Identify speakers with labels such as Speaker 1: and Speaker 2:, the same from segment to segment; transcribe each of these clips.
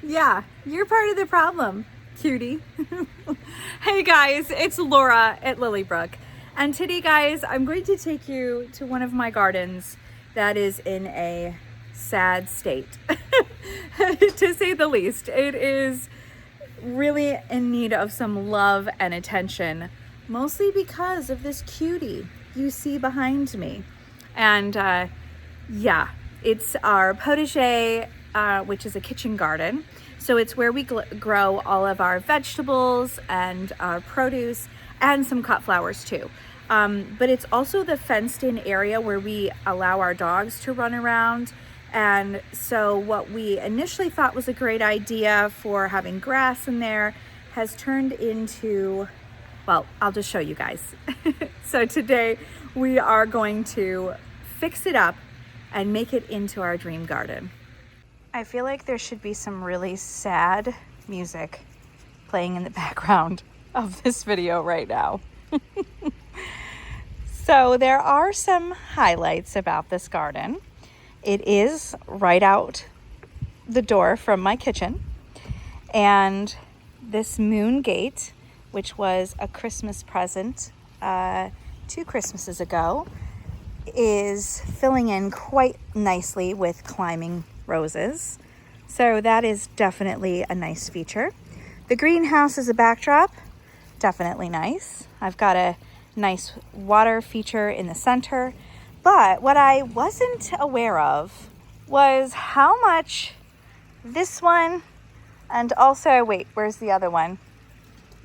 Speaker 1: Yeah, you're part of the problem, cutie. Hey guys, it's Laura at Lilybrook. And today, guys, I'm going to take you to one of my gardens that is in a sad state, to say the least. It is really in need of some love and attention, mostly because of this cutie you see behind me. And yeah, it's our potager, which is a kitchen garden. So it's where we grow all of our vegetables and our produce and some cut flowers too. But it's also the fenced in area where we allow our dogs to run around. And so what we initially thought was a great idea for having grass in there has turned into, well, I'll just show you guys. So today we are going to fix it up and make it into our dream garden. I feel like there should be some really sad music playing in the background of this video right now. So there are some highlights about this garden. It is right out the door from my kitchen. And this moon gate, which was a Christmas present 2 Christmases ago, is filling in quite nicely with climbing roses. So that is definitely a nice feature. The greenhouse is a backdrop, definitely nice. I've got a nice water feature in the center. But what I wasn't aware of was how much this one, and also, wait, where's the other one?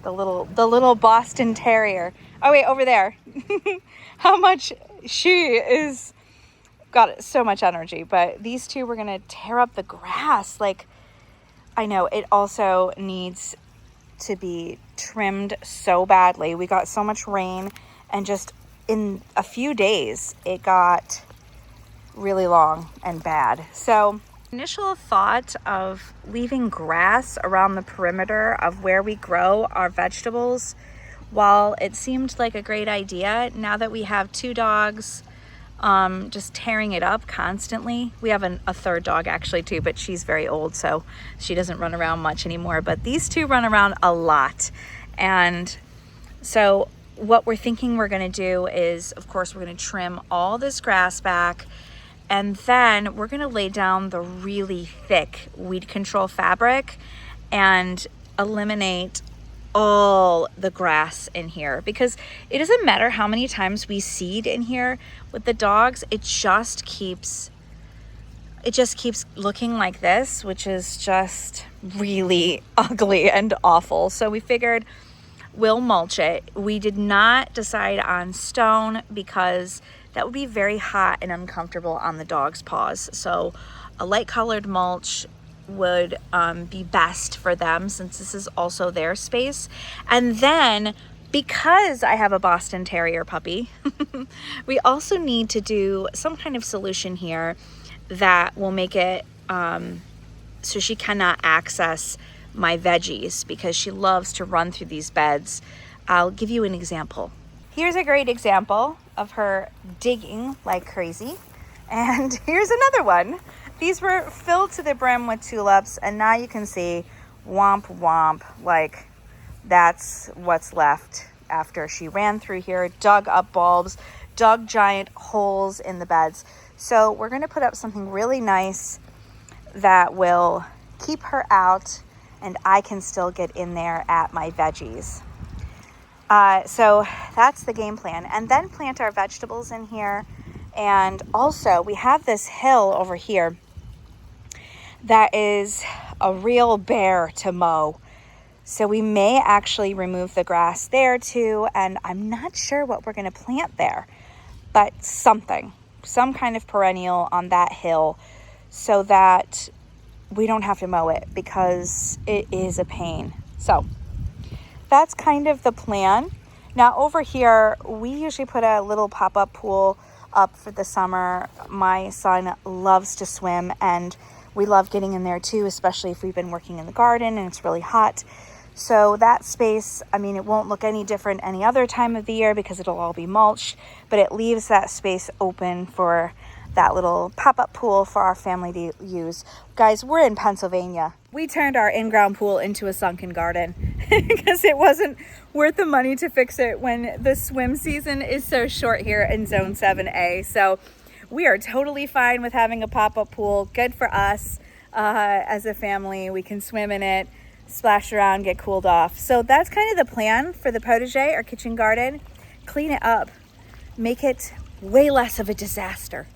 Speaker 1: The little Boston Terrier. Oh wait, over there. How much she is got so much energy. But these two, we're gonna tear up the grass. Like, I know it also needs to be trimmed so badly. We got so much rain, and just in a few days it got really long and bad. So initial thought of leaving grass around the perimeter of where we grow our vegetables, while it seemed like a great idea, now that we have 2 dogs just tearing it up constantly. We have a third dog actually too, but she's very old, so she doesn't run around much anymore. But these 2 run around a lot. And so what we're thinking we're going to do is, of course, we're going to trim all this grass back, and then we're going to lay down the really thick weed control fabric and eliminate all the grass in here, because it doesn't matter how many times we seed in here with the dogs, it just keeps looking like this, which is just really ugly and awful. So we figured we'll mulch it. We did not decide on stone because that would be very hot and uncomfortable on the dog's paws. So a light colored mulch would be best for them, since this is also their space. And then, because I have a Boston Terrier puppy, we also need to do some kind of solution here that will make it so she cannot access my veggies, because she loves to run through these beds. I'll give you an example. Here's a great example of her digging like crazy. And here's another one. These were filled to the brim with tulips, and now you can see womp womp, like that's what's left after she ran through here, dug up bulbs, dug giant holes in the beds. So we're going to put up something really nice that will keep her out, and I can still get in there at my veggies. So that's the game plan. And then plant our vegetables in here. And also we have this hill over here that is a real bear to mow. So we may actually remove the grass there too. And I'm not sure what we're going to plant there, but some kind of perennial on that hill, so that we don't have to mow it, because it is a pain. So that's kind of the plan. Now over here, we usually put a little pop-up pool up for the summer. My son loves to swim, and we love getting in there too, especially if we've been working in the garden and it's really hot. So that space, I mean, it won't look any different any other time of the year because it'll all be mulched, but it leaves that space open for that little pop-up pool for our family to use. Guys, we're in Pennsylvania. We turned our in-ground pool into a sunken garden because it wasn't worth the money to fix it when the swim season is so short here in Zone 7A. So we are totally fine with having a pop-up pool. Good for us as a family. We can swim in it, splash around, get cooled off. So that's kind of the plan for the potager, our kitchen garden. Clean it up, make it way less of a disaster.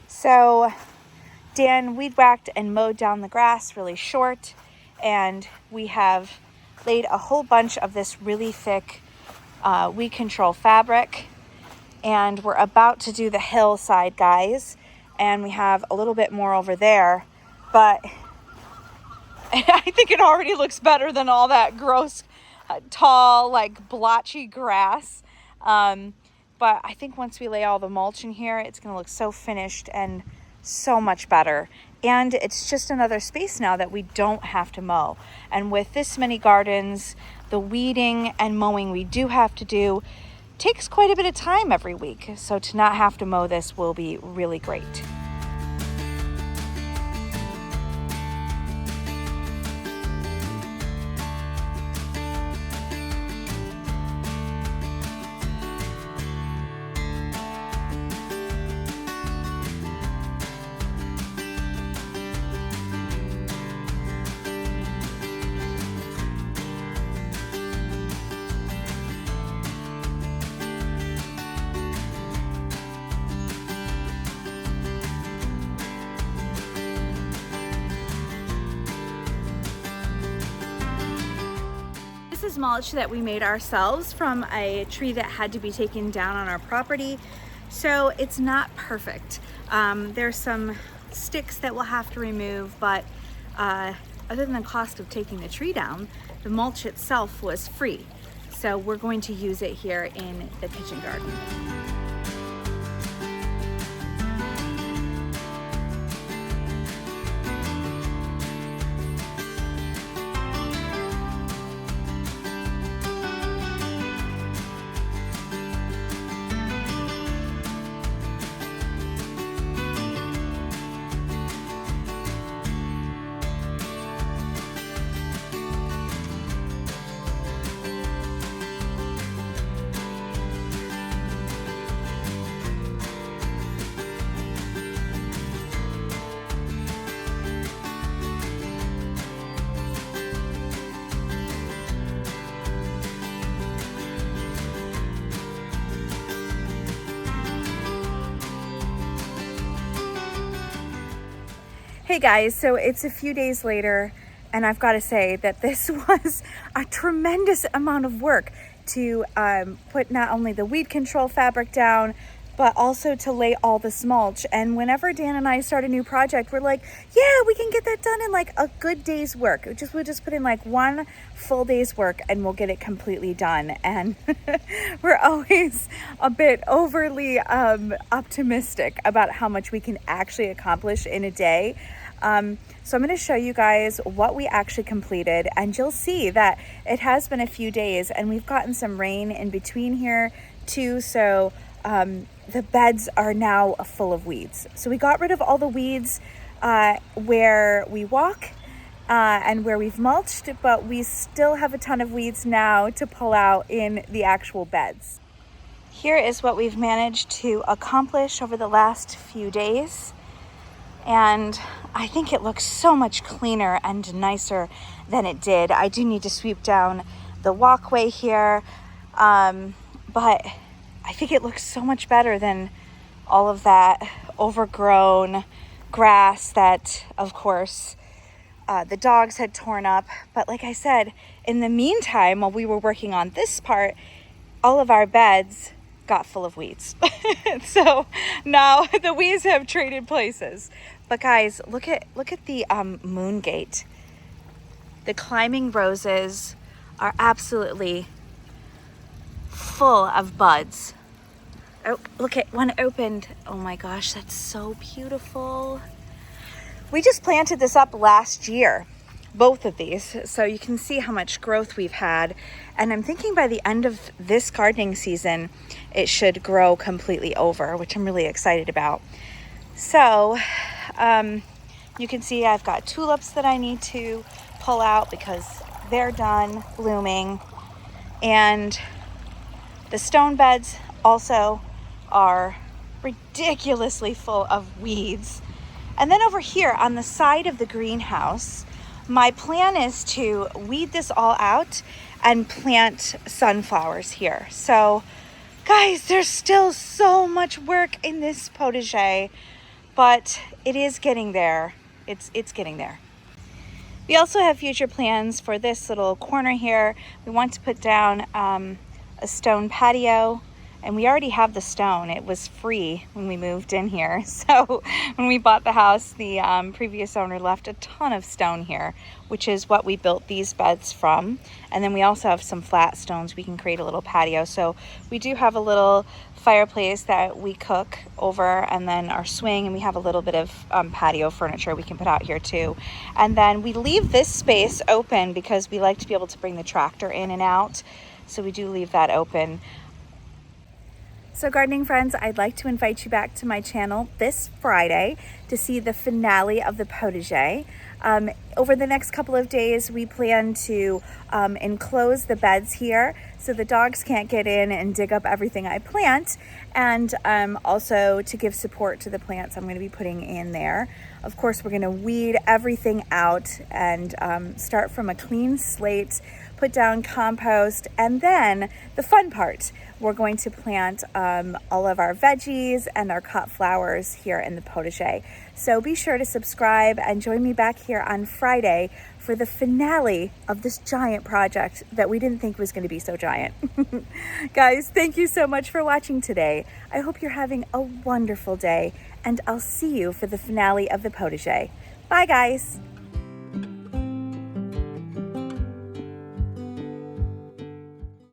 Speaker 1: So Dan weed whacked and mowed down the grass really short, and we have laid a whole bunch of this really thick weed control fabric, and we're about to do the hillside, guys, and we have a little bit more over there, but I think it already looks better than all that gross tall, like blotchy grass. But I think once we lay all the mulch in here, it's going to look so finished and so much better. And it's just another space now that we don't have to mow. And with this many gardens, the weeding and mowing we do have to do takes quite a bit of time every week. So to not have to mow this will be really great. This is mulch that we made ourselves from a tree that had to be taken down on our property. So it's not perfect. There's some sticks that we'll have to remove, but other than the cost of taking the tree down, the mulch itself was free. So we're going to use it here in the kitchen garden. Hey guys, so it's a few days later, and I've got to say that this was a tremendous amount of work to put not only the weed control fabric down, but also to lay all this mulch. And whenever Dan and I start a new project, we're like, yeah, we can get that done in like a good day's work. We'll just put in like one full day's work and we'll get it completely done. And we're always a bit overly optimistic about how much we can actually accomplish in a day. So I'm going to show you guys what we actually completed, and you'll see that it has been a few days and we've gotten some rain in between here too. So the beds are now full of weeds. So we got rid of all the weeds where we walk and where we've mulched, but we still have a ton of weeds now to pull out in the actual beds. Here is what we've managed to accomplish over the last few days. And I think it looks so much cleaner and nicer than it did. I do need to sweep down the walkway here, but I think it looks so much better than all of that overgrown grass that, of course, the dogs had torn up. But like I said, in the meantime, while we were working on this part, all of our beds got full of weeds. So now the weeds have traded places. But guys, look at the moon gate. The climbing roses are absolutely full of buds. Oh, look at one opened. Oh my gosh, that's so beautiful. We just planted this up last year, both of these, so you can see how much growth we've had. And I'm thinking by the end of this gardening season, it should grow completely over, which I'm really excited about. So you can see I've got tulips that I need to pull out because they're done blooming. And the stone beds also are ridiculously full of weeds. And then over here on the side of the greenhouse, my plan is to weed this all out and plant sunflowers here. So guys, there's still so much work in this potager, but it is getting there. It's getting there. We also have future plans for this little corner here. We want to put down a stone patio, and we already have the stone. It was free when we moved in here. So when we bought the house, the previous owner left a ton of stone here, which is what we built these beds from. And then we also have some flat stones we can create a little patio. So we do have a little fireplace that we cook over, and then our swing, and we have a little bit of patio furniture we can put out here too. And then we leave this space open because we like to be able to bring the tractor in and out. So we do leave that open. So gardening friends, I'd like to invite you back to my channel this Friday to see the finale of the potager. Over the next couple of days, we plan to enclose the beds here so the dogs can't get in and dig up everything I plant, and also to give support to the plants I'm going to be putting in there. Of course, we're going to weed everything out and start from a clean slate, put down compost, and then the fun part, we're going to plant all of our veggies and our cut flowers here in the potager. So be sure to subscribe and join me back here on Friday for the finale of this giant project that we didn't think was going to be so giant. Guys, thank you so much for watching today. I hope you're having a wonderful day, and I'll see you for the finale of the potager. Bye guys.